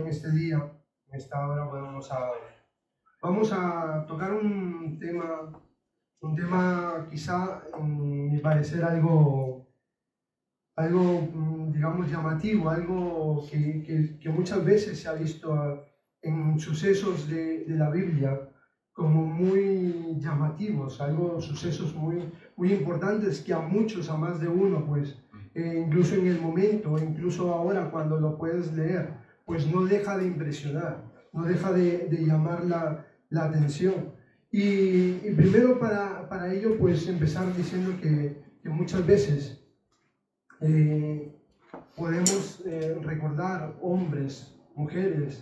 este día, en esta hora, vamos a tocar un tema quizá, en mi parecer, algo digamos, llamativo, algo que muchas veces se ha visto en sucesos de la Biblia como muy llamativos, sucesos muy importantes que a muchos, a más de uno, pues, incluso en el momento, incluso ahora cuando lo puedes leer, pues no deja de impresionar, no deja de llamar la atención. Y primero para ello, pues empezar diciendo que muchas veces podemos recordar hombres, mujeres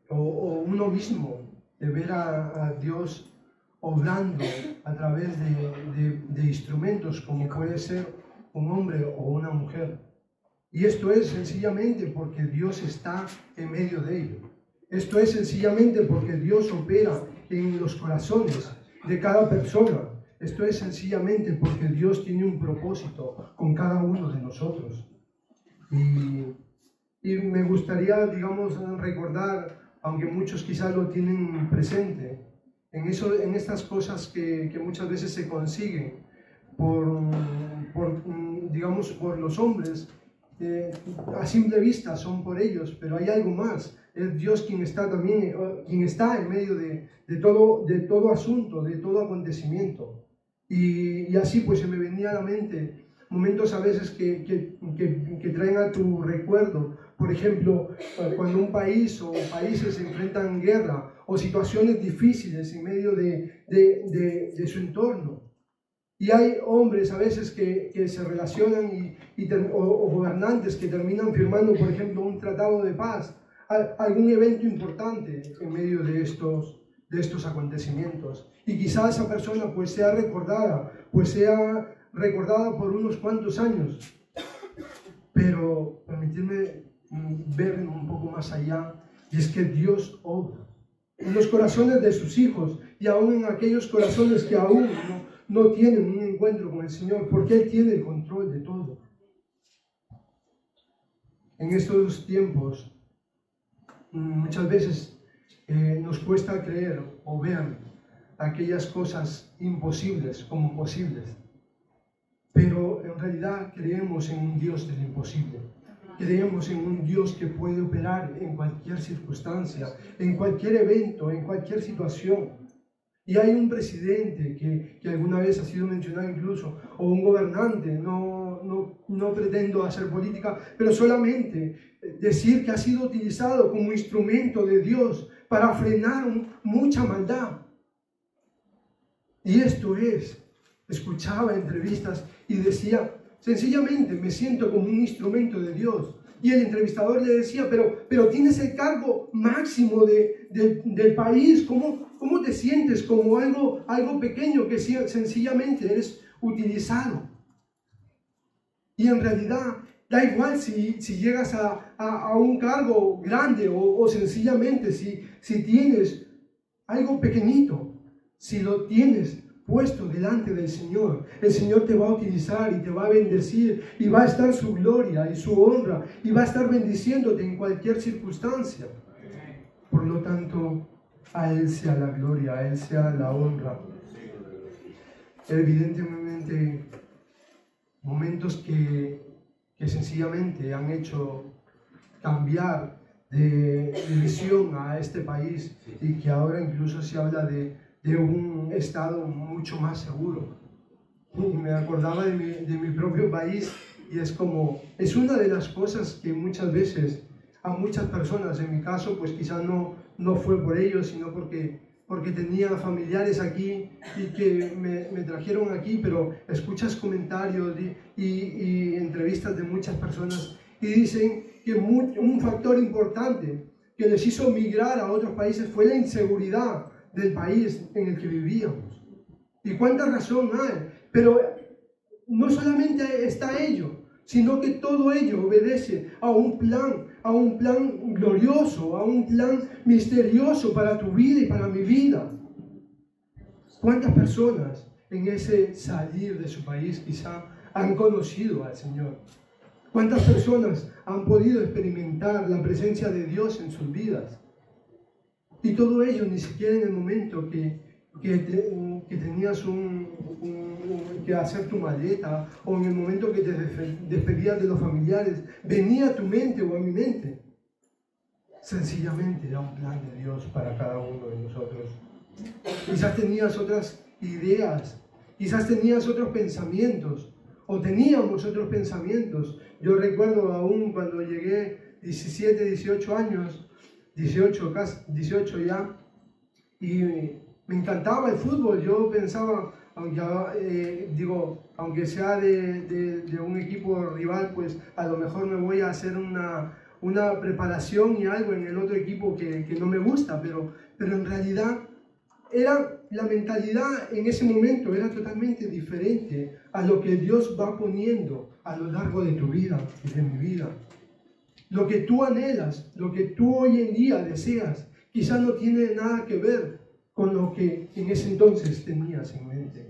o uno mismo de ver a Dios obrando a través de instrumentos como puede ser un hombre o una mujer. Y esto es sencillamente porque Dios está en medio de ello. Esto es sencillamente porque Dios opera en los corazones de cada persona. Esto es sencillamente porque Dios tiene un propósito con cada uno de nosotros. Y me gustaría, digamos, recordar, aunque muchos quizás lo tienen presente, en estas cosas que muchas veces se consiguen digamos, por los hombres, a simple vista son por ellos, pero hay algo más. Es Dios quien está también, quien está en medio de todo asunto, de todo acontecimiento. Y así pues se me venía a la mente momentos a veces que traen a tu recuerdo, por ejemplo, cuando un país o países se enfrentan guerra o situaciones difíciles en medio de su entorno. Y hay hombres a veces que se relacionan o gobernantes que terminan firmando, por ejemplo, un tratado de paz, algún evento importante en medio de estos acontecimientos. Y quizás esa persona pues sea recordada por unos cuantos años. Pero permitirme ver un poco más allá, y es que Dios obra en los corazones de sus hijos y aún en aquellos corazones que aún no tienen un encuentro con el Señor, porque Él tiene el control de todo. En estos tiempos, muchas veces nos cuesta creer o ver aquellas cosas imposibles como posibles, pero en realidad creemos en un Dios del imposible. Creemos en un Dios que puede operar en cualquier circunstancia, en cualquier evento, en cualquier situación. Y hay un presidente que alguna vez ha sido mencionado incluso, o un gobernante, no pretendo hacer política, pero solamente decir que ha sido utilizado como instrumento de Dios para frenar mucha maldad. Y esto escuchaba entrevistas y decía, sencillamente me siento como un instrumento de Dios. Y el entrevistador le decía, pero tienes el cargo máximo del país, ¿cómo te sientes como algo pequeño que sencillamente eres utilizado? Y en realidad da igual si llegas a un cargo grande o sencillamente si tienes algo pequeñito, si lo tienes puesto delante del Señor, el Señor te va a utilizar y te va a bendecir y va a estar su gloria y su honra y va a estar bendiciéndote en cualquier circunstancia. Por lo tanto, a Él sea la gloria, a Él sea la honra. Evidentemente, momentos que sencillamente han hecho cambiar de visión a este país y que ahora incluso se habla de un estado mucho más seguro. Y me acordaba de mi propio país y es una de las cosas que muchas veces a muchas personas, en mi caso pues quizás no fue por ello, sino porque tenía familiares aquí y que me trajeron aquí, pero escuchas comentarios y entrevistas de muchas personas y dicen que un factor importante que les hizo migrar a otros países fue la inseguridad del país en el que vivíamos. ¿Y cuánta razón hay? Pero no solamente está ello, sino que todo ello obedece a un plan glorioso, a un plan misterioso para tu vida y para mi vida. ¿Cuántas personas en ese salir de su país quizá han conocido al Señor? ¿Cuántas personas han podido experimentar la presencia de Dios en sus vidas? Y todo ello ni siquiera en el momento que tenías que hacer tu maleta, o en el momento que te despedías de los familiares, venía a tu mente o a mi mente. Sencillamente era un plan de Dios para cada uno de nosotros. Quizás tenías otras ideas, quizás tenías otros pensamientos, o teníamos otros pensamientos. Yo recuerdo aún cuando llegué 17, 18 años, 18 ya, y me encantaba el fútbol. Yo pensaba, aunque sea de un equipo rival, pues a lo mejor me voy a hacer una preparación y algo en el otro equipo que no me gusta, pero en realidad la mentalidad en ese momento era totalmente diferente a lo que Dios va poniendo a lo largo de tu vida y de mi vida. Lo que tú anhelas, lo que tú hoy en día deseas, quizás no tiene nada que ver con lo que en ese entonces tenías en mente.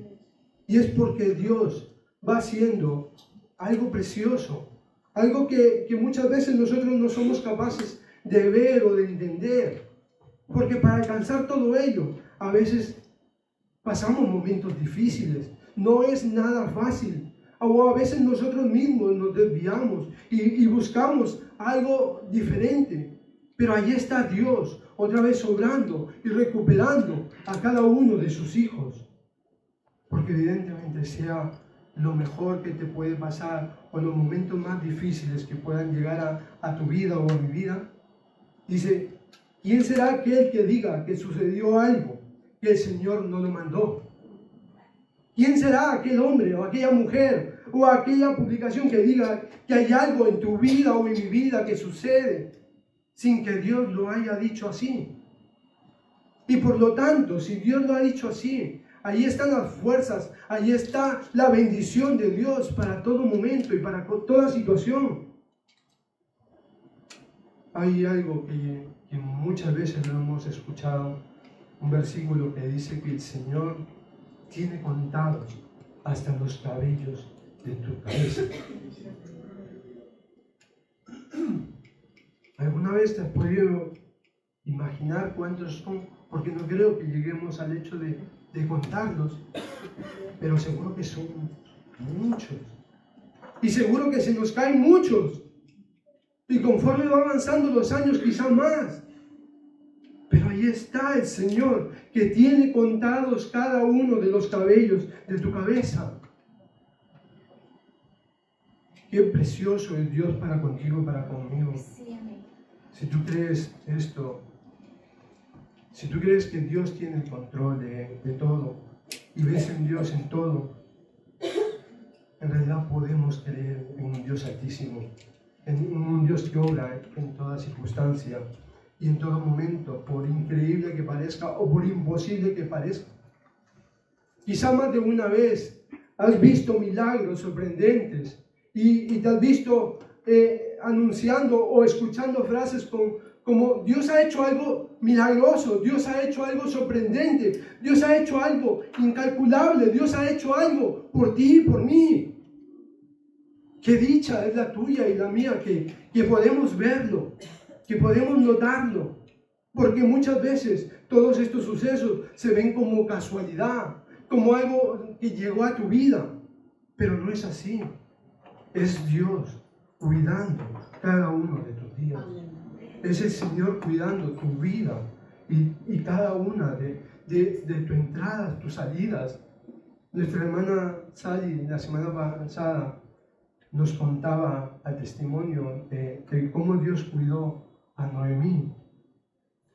Y es porque Dios va haciendo algo precioso, algo que muchas veces nosotros no somos capaces de ver o de entender. Porque para alcanzar todo ello, a veces pasamos momentos difíciles, no es nada fácil. O a veces nosotros mismos nos desviamos y buscamos algo diferente. Pero ahí está Dios, otra vez obrando y recuperando a cada uno de sus hijos. Porque evidentemente sea lo mejor que te puede pasar, o los momentos más difíciles que puedan llegar a tu vida o a mi vida, dice, ¿quién será aquel que diga que sucedió algo que el Señor no lo mandó? ¿Quién será aquel hombre o aquella mujer o aquella publicación que diga que hay algo en tu vida o en mi vida que sucede sin que Dios lo haya dicho así? Y por lo tanto, si Dios lo ha dicho así, ahí están las fuerzas, ahí está la bendición de Dios para todo momento y para toda situación. Hay algo que muchas veces lo hemos escuchado, un versículo que dice que el Señor tiene contados hasta los cabellos de tu cabeza. ¿Alguna vez te has podido imaginar cuántos son? Porque no creo que lleguemos al hecho de contarlos, pero seguro que son muchos. Y seguro que se nos caen muchos. Y conforme va avanzando los años, quizá más. Pero ahí está el Señor, que tiene contados cada uno de los cabellos de tu cabeza. Qué precioso es Dios para contigo y para conmigo. Si tú crees esto, si tú crees que Dios tiene el control de todo y ves en Dios en todo, en realidad podemos creer en un Dios altísimo, en un Dios que obra en toda circunstancia y en todo momento, por increíble que parezca o por imposible que parezca. Quizá más de una vez has visto milagros sorprendentes y te has visto anunciando o escuchando frases como Dios ha hecho algo milagroso, Dios ha hecho algo sorprendente, Dios ha hecho algo incalculable, Dios ha hecho algo por ti y por mí. Qué dicha es la tuya y la mía que podemos verlo, que podemos notarlo, porque muchas veces todos estos sucesos se ven como casualidad, como algo que llegó a tu vida, pero no es así. Es Dios cuidando cada uno de tus días. Es el Señor cuidando tu vida y cada una de tu entrada, tus salidas. Nuestra hermana Sally la semana pasada nos contaba el testimonio de cómo Dios cuidó a Noemí.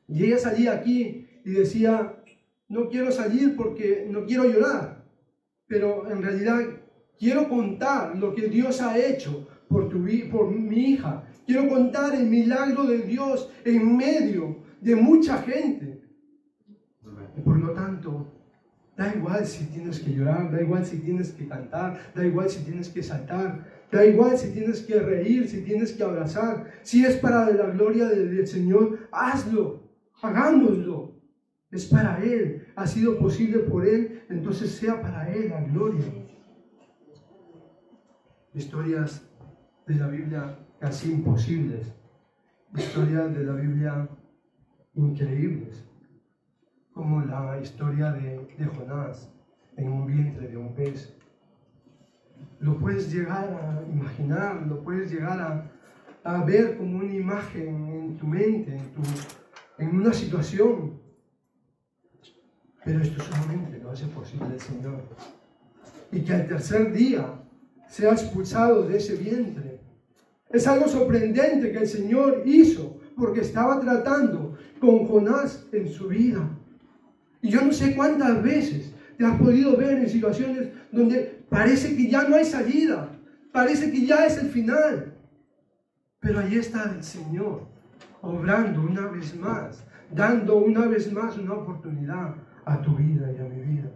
Y ella salía aquí y decía, no quiero salir porque no quiero llorar, pero en realidad quiero contar lo que Dios ha hecho por mi hija. Quiero contar el milagro de Dios en medio de mucha gente. Y por lo tanto, da igual si tienes que llorar, da igual si tienes que cantar, da igual si tienes que saltar, da igual si tienes que reír, si tienes que abrazar. Si es para la gloria del Señor, hazlo, hagámoslo. Es para Él, ha sido posible por Él, entonces sea para Él la gloria. Historias de la Biblia casi imposibles, historias de la Biblia increíbles, como la historia de Jonás en un vientre de un pez. Lo puedes llegar a imaginar, lo puedes llegar a ver como una imagen en tu mente, en una situación. Pero esto solamente lo hace posible el Señor. Y que al tercer día sea expulsado de ese vientre. Es algo sorprendente que el Señor hizo, porque estaba tratando con Jonás en su vida. Y yo no sé cuántas veces te has podido ver en situaciones donde parece que ya no hay salida, parece que ya es el final. Pero ahí está el Señor, obrando una vez más, dando una vez más una oportunidad a tu vida y a mi vida.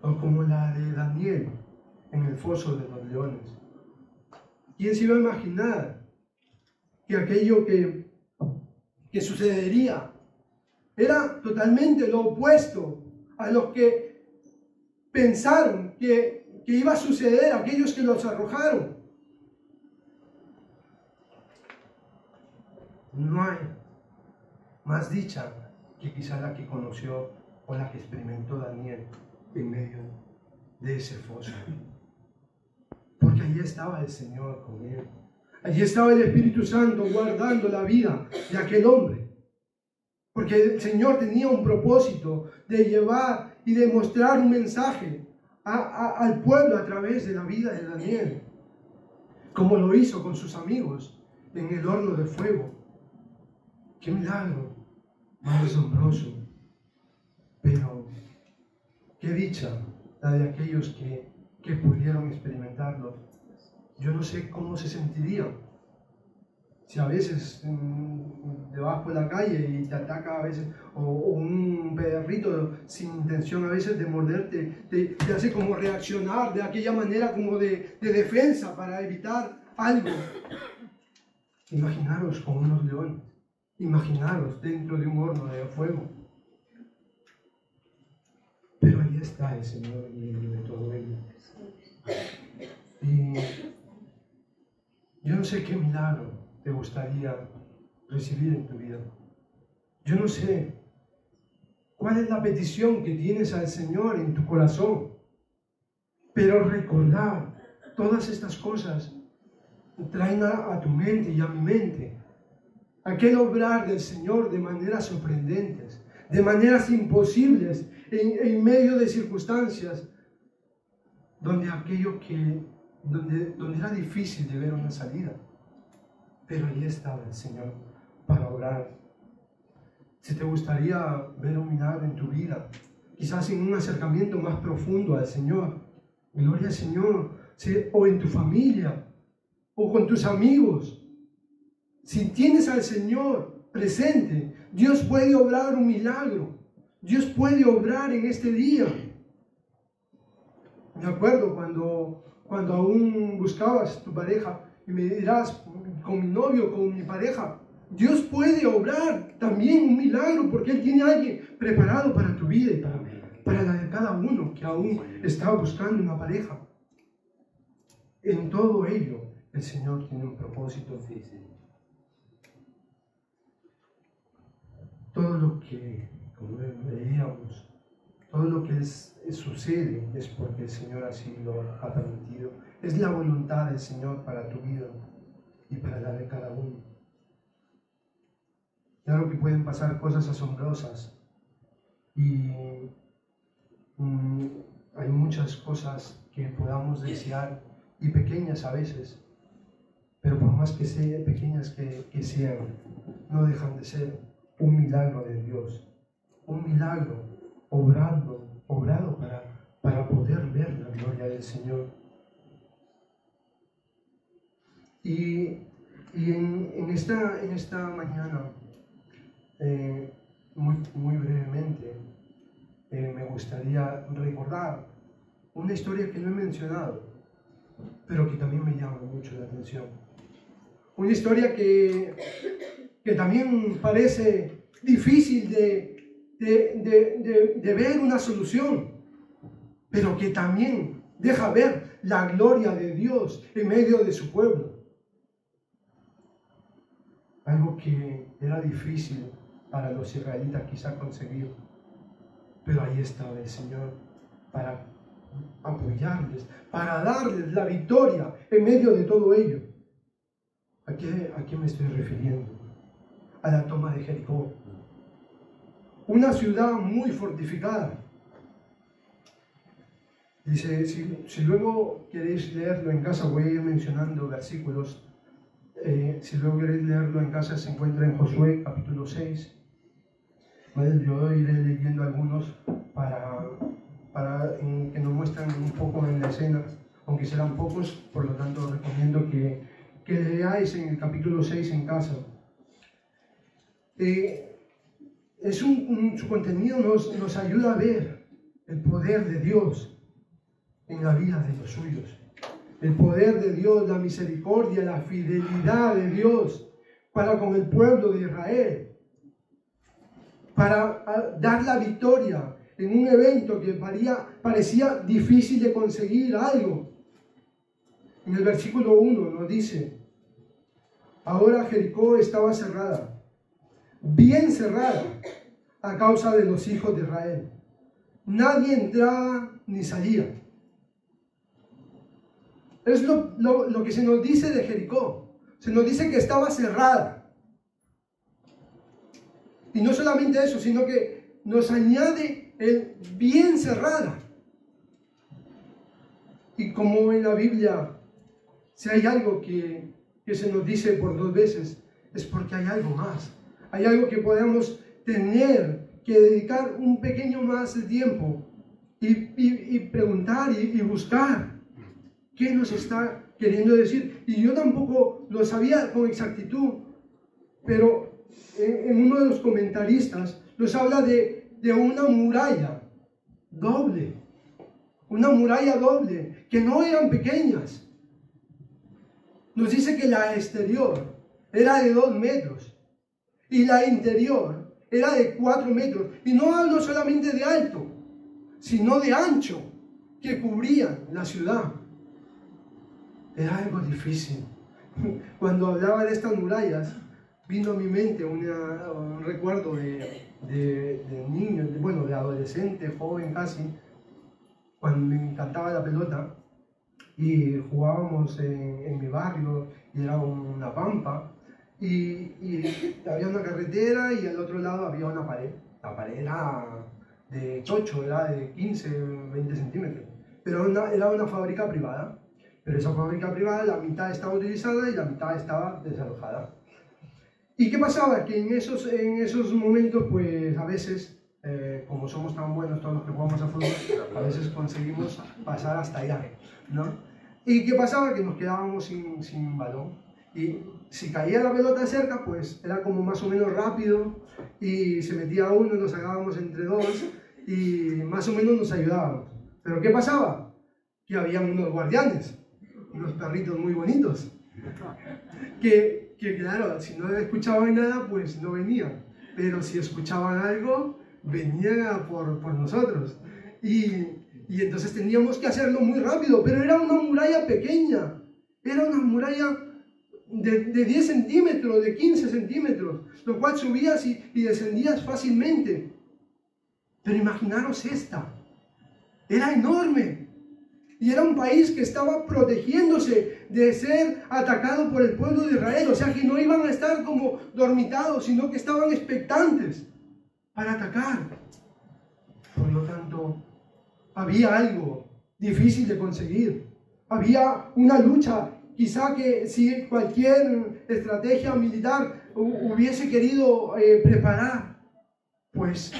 O como la de Daniel en el foso de los leones. ¿Quién se iba a imaginar que aquello que sucedería era totalmente lo opuesto a lo que pensaron que iba a suceder a aquellos que los arrojaron? No hay más dicha que quizá la que conoció o la que experimentó Daniel en medio de ese foso. Porque allí estaba el Señor con él. Allí estaba el Espíritu Santo guardando la vida de aquel hombre. Porque el Señor tenía un propósito de llevar y de mostrar un mensaje al pueblo a través de la vida de Daniel. Como lo hizo con sus amigos en el horno de fuego. ¡Qué milagro! Más asombroso. Pero qué dicha la de aquellos que pudieron experimentarlo. Yo no sé cómo se sentirían si a veces debajo de la calle y te ataca a veces, o un perrito sin intención a veces de morderte, te hace como reaccionar de aquella manera como de defensa para evitar algo. Imaginaros con unos leones, imaginaros dentro de un horno de fuego. Pero ahí está el Señor en medio de todo ello. Y yo no sé qué milagro te gustaría recibir en tu vida. Yo no sé cuál es la petición que tienes al Señor en tu corazón. Pero recordar todas estas cosas traen a tu mente y a mi mente aquel obrar del Señor de maneras sorprendentes, de maneras imposibles, en medio de circunstancias donde donde era difícil de ver una salida. Pero ahí estaba el Señor para obrar. Si te gustaría ver un milagro en tu vida, quizás en un acercamiento más profundo al Señor, gloria al Señor, o en tu familia, o con tus amigos, si tienes al Señor presente, Dios puede obrar un milagro. Dios puede obrar en este día. Me acuerdo cuando aún buscabas tu pareja y me dirás, con mi novio, con mi pareja, Dios puede obrar también un milagro porque Él tiene a alguien preparado para tu vida y para la de cada uno que aún está buscando una pareja. En todo ello, el Señor tiene un propósito. Todo lo que, como veíamos, todo lo que sucede es porque el Señor así lo ha permitido. Es la voluntad del Señor para tu vida y para la de cada uno. Claro que pueden pasar cosas asombrosas y hay muchas cosas que podamos desear y pequeñas a veces, pero por más que sean pequeñas que sean, no dejan de ser un milagro de Dios, un milagro obrado para poder ver la gloria del Señor. Y en esta mañana, muy brevemente, me gustaría recordar una historia que no he mencionado, pero que también me llama mucho la atención. Una historia que también parece difícil de ver una solución, pero que también Deja ver la gloria de Dios en medio de su pueblo. Algo que era difícil para los israelitas quizá conseguir. Pero ahí estaba el Señor para apoyarles, para darles la victoria en medio de todo ello. ¿A qué me estoy refiriendo? A la toma de Jericó. Una ciudad muy fortificada. Dice, si luego queréis leerlo en casa, voy a ir mencionando versículos. Si luego queréis leerlo en casa, se encuentra en Josué capítulo 6. ¿Vale? Yo iré leyendo algunos para que nos muestren un poco en la escena, aunque serán pocos, por lo tanto os recomiendo que leáis en el capítulo 6 en casa. Su contenido nos ayuda a ver el poder de Dios en la vida de los suyos. El poder de Dios, la misericordia, la fidelidad de Dios para con el pueblo de Israel, para dar la victoria en un evento que parecía difícil de conseguir algo. En el versículo 1 nos dice: ahora Jericó estaba cerrada, bien cerrada, a causa de los hijos de Israel. Nadie entraba ni salía. Es lo que se nos dice de Jericó. Se nos dice que estaba cerrada. Y no solamente eso, sino que nos añade el bien cerrada. Y como en la Biblia, si hay algo que se nos dice por 2 veces, es porque hay algo más. Hay algo que podamos tener que dedicar un pequeño más de tiempo y preguntar y buscar qué nos está queriendo decir. Y yo tampoco lo sabía con exactitud, pero en uno de los comentaristas nos habla de una muralla doble. Una muralla doble, que no eran pequeñas. Nos dice que la exterior era de 2 metros y la interior era de 4 metros. Y no hablo solamente de alto, sino de ancho, que cubrían la ciudad. Era algo difícil. Cuando hablaba de estas murallas, vino a mi mente un recuerdo de niño, de adolescente, joven casi, cuando me encantaba la pelota y jugábamos en mi barrio, y era una pampa, y había una carretera y al otro lado había una pared. La pared era de chocho, era de 15, 20 centímetros, pero era una fábrica privada. Pero esa fábrica privada, la mitad estaba utilizada y la mitad estaba desalojada. ¿Y qué pasaba? Que en esos momentos, pues a veces, como somos tan buenos todos los que jugamos a fútbol, a veces conseguimos pasar hasta allá, ¿no? ¿Y qué pasaba? Que nos quedábamos sin balón. Y si caía la pelota cerca, pues era como más o menos rápido y se metía uno, nos sacábamos entre 2 y más o menos nos ayudábamos. ¿Pero qué pasaba? Que había unos guardianes, unos perritos muy bonitos, que claro, si no escuchaban nada, pues no venían, pero si escuchaban algo, venían a por nosotros. Y entonces teníamos que hacerlo muy rápido, pero era una muralla pequeña, era una muralla de 10 centímetros, de 15 centímetros, lo cual subías y descendías fácilmente. Pero imaginaros esta, era enorme. Y era un país que estaba protegiéndose de ser atacado por el pueblo de Israel. O sea que no iban a estar como dormitados, sino que estaban expectantes para atacar. Por lo tanto, había algo difícil de conseguir. Había una lucha, quizá que si cualquier estrategia militar hubiese querido preparar, pues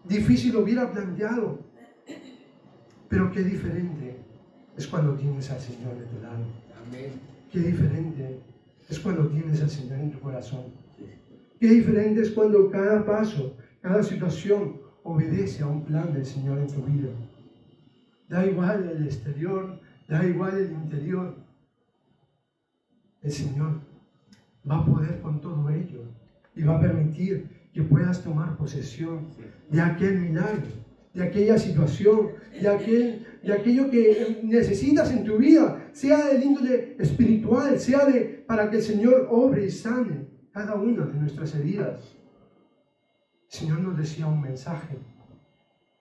difícil lo hubiera planteado. Pero qué diferente es cuando tienes al Señor de tu lado. Amén. Qué diferente es cuando tienes al Señor en tu corazón. Qué diferente es cuando cada paso, cada situación obedece a un plan del Señor en tu vida. Da igual el exterior, da igual el interior. El Señor va a poder con todo ello y va a permitir que puedas tomar posesión de aquel milagro de aquella situación, de aquello que necesitas en tu vida, sea del índole espiritual, sea para que el Señor obre y sane cada una de nuestras heridas. El Señor nos decía un mensaje,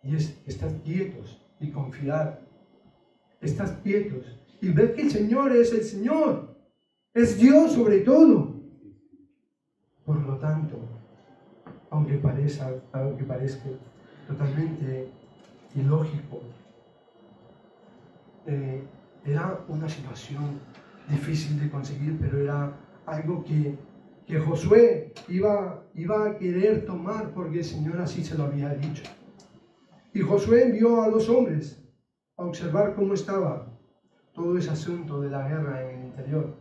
y es: estad quietos y confiad. Estad quietos y ved que el Señor es el Señor, es Dios sobre todo. Por lo tanto, aunque parezca totalmente ilógico, era una situación difícil de conseguir, pero era algo que Josué iba a querer tomar porque el Señor así se lo había dicho. Y Josué envió a 2 hombres a observar cómo estaba todo ese asunto de la guerra en el interior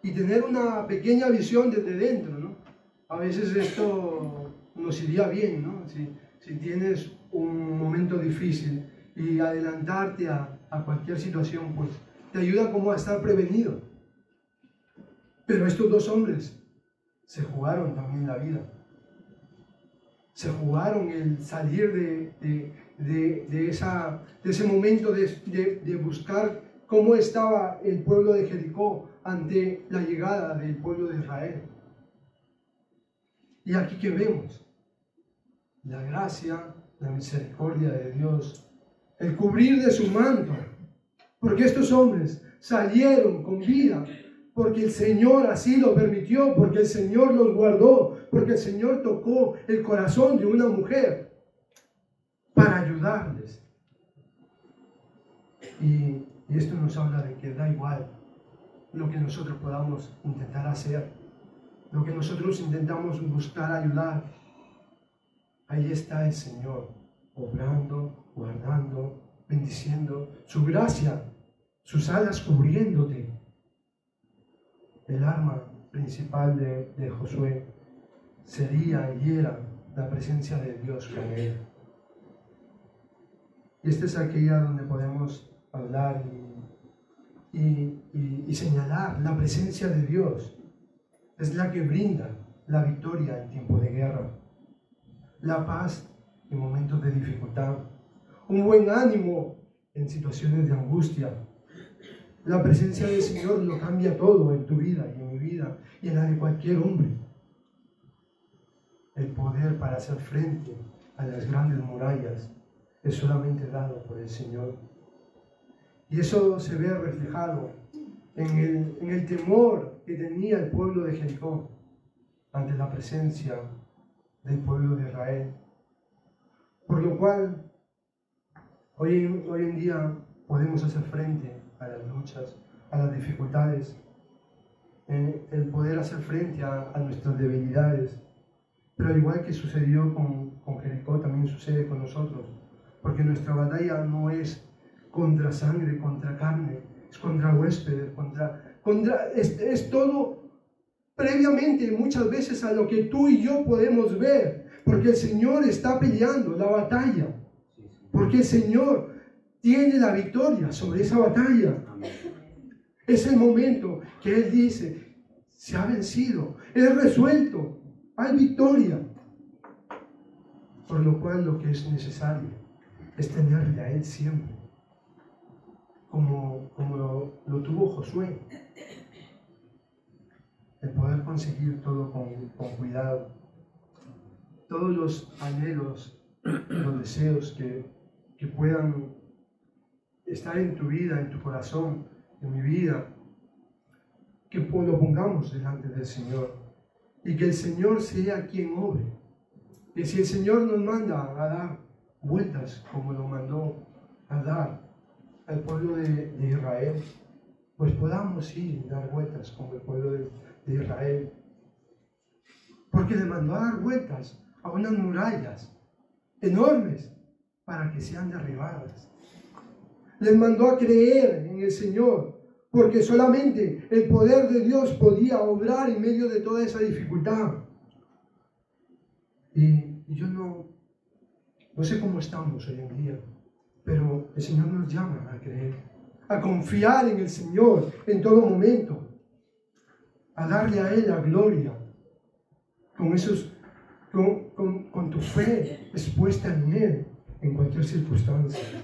y tener una pequeña visión desde dentro, ¿no? A veces esto nos iría bien, ¿no? Si tienes un momento difícil y adelantarte a cualquier situación, pues te ayuda como a estar prevenido. Pero estos 2 hombres se jugaron también la vida. Se jugaron el salir de ese momento de buscar cómo estaba el pueblo de Jericó ante la llegada del pueblo de Israel. Y aquí que vemos la gracia, la misericordia de Dios, el cubrir de su manto, porque estos hombres salieron con vida, porque el Señor así lo permitió, porque el Señor los guardó, porque el Señor tocó el corazón de una mujer para ayudarles. Y esto nos habla de que da igual lo que nosotros podamos intentar hacer, lo que nosotros intentamos buscar ayudar. Ahí está el Señor, obrando, guardando, bendiciendo, su gracia, sus alas cubriéndote. El arma principal de Josué sería y era la presencia de Dios con él. Y esta es aquella donde podemos hablar y señalar la presencia de Dios. Es la que brinda la victoria en tiempo de guerra, la paz en momentos de dificultad, un buen ánimo en situaciones de angustia. La presencia del Señor lo cambia todo en tu vida y en mi vida y en la de cualquier hombre. El poder para hacer frente a las grandes murallas es solamente dado por el Señor. Y eso se ve reflejado en el temor que tenía el pueblo de Jericó ante la presencia del pueblo de Israel. Por lo cual, hoy en día podemos hacer frente a las luchas, a las dificultades, el poder hacer frente a nuestras debilidades. Pero al igual que sucedió con Jericó, también sucede con nosotros, porque nuestra batalla no es contra sangre, contra carne, es contra huéspedes, es todo previamente muchas veces a lo que tú y yo podemos ver, porque el Señor está peleando la batalla, porque el Señor tiene la victoria sobre esa batalla. Es el momento que Él dice: se ha vencido, es resuelto, hay victoria. Por lo cual lo que es necesario es tenerle a Él siempre, como lo tuvo Josué, el poder conseguir todo con cuidado. Todos los anhelos, los deseos que puedan estar en tu vida, en tu corazón, en mi vida, que lo pongamos delante del Señor y que el Señor sea quien obre. Que si el Señor nos manda a dar vueltas como lo mandó a dar al pueblo de Israel, pues podamos ir y dar vueltas como el pueblo de Israel. Porque le mandó a dar vueltas a unas murallas enormes para que sean derribadas. Les mandó a creer en el Señor, porque solamente el poder de Dios podía obrar en medio de toda esa dificultad. Y yo no sé cómo estamos hoy en día, pero el Señor nos llama a creer, a confiar en el Señor en todo momento, a darle a Él la gloria, con tu fe expuesta en Él, en cualquier circunstancia.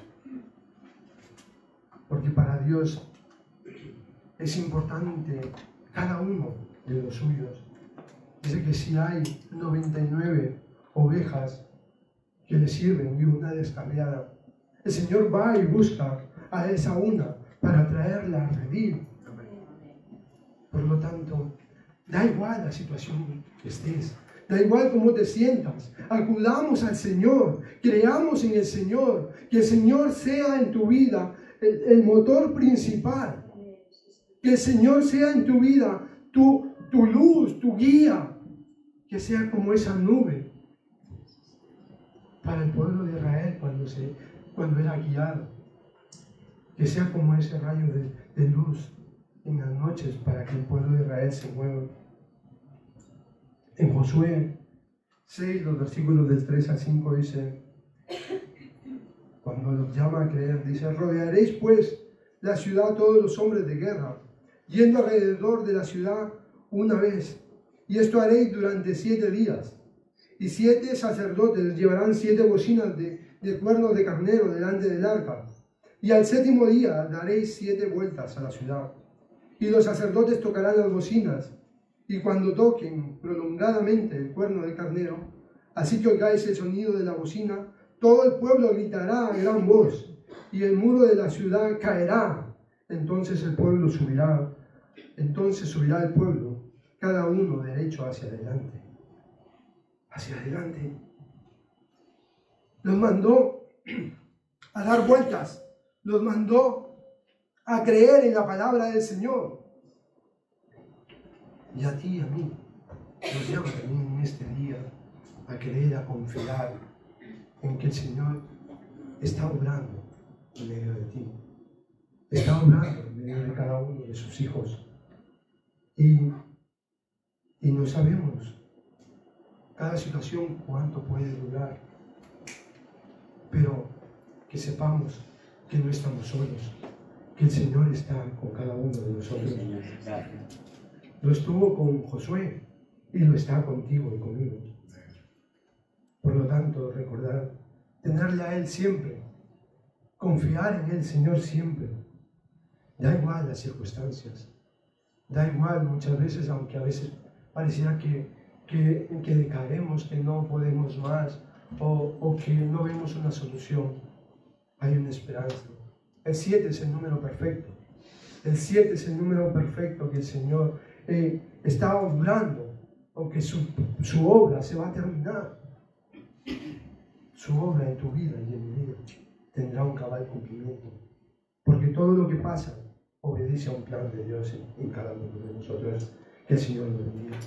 Porque para Dios es importante cada uno de los suyos. Dice que si hay 99 ovejas que le sirven y una descarriada, el Señor va y busca a esa una para traerla a redil. Por lo tanto, da igual la situación que estés, da igual cómo te sientas, acudamos al Señor, creamos en el Señor, que el Señor sea en tu vida el motor principal, que el Señor sea en tu vida tu luz, tu guía, que sea como esa nube para el pueblo de Israel cuando era guiado, que sea como ese rayo de luz en las noches para que el pueblo de Israel se mueva. En Josué 6, los versículos del 3 al 5 dice, cuando los llama a creer, dice: rodearéis pues la ciudad todos los hombres de guerra, yendo alrededor de la ciudad una vez, y esto haréis durante 7 días, y 7 sacerdotes llevarán 7 bocinas de cuernos de carnero delante del arca, y al 7º día daréis 7 vueltas a la ciudad, y los sacerdotes tocarán las bocinas, y cuando toquen prolongadamente el cuerno de carnero, así que oigáis el sonido de la bocina, todo el pueblo gritará a gran voz, y el muro de la ciudad caerá. Entonces el pueblo subirá, entonces subirá el pueblo, cada uno derecho hacia adelante. Hacia adelante. Los mandó a dar vueltas, los mandó a creer en la palabra del Señor. Y a ti y a mí, nos llama también en este día a creer, a confiar en que el Señor está obrando en medio de ti, está obrando en medio de cada uno de sus hijos. Y no sabemos cada situación cuánto puede durar, pero que sepamos que no estamos solos, que el Señor está con cada uno de nosotros. Lo estuvo con Josué y lo está contigo y conmigo. Por lo tanto, recordar, tenerle a Él siempre, confiar en el Señor siempre. Da igual las circunstancias, da igual muchas veces, aunque a veces pareciera que decaemos, que no podemos más o que no vemos una solución. Hay una esperanza. El 7 es el número perfecto. El 7 es el número perfecto que el Señor está obrando, aunque su obra se va a terminar. Su obra en tu vida y en mi vida tendrá un cabal cumplimiento, porque todo lo que pasa obedece a un plan de Dios en cada uno de nosotros. Que el Señor lo bendiga.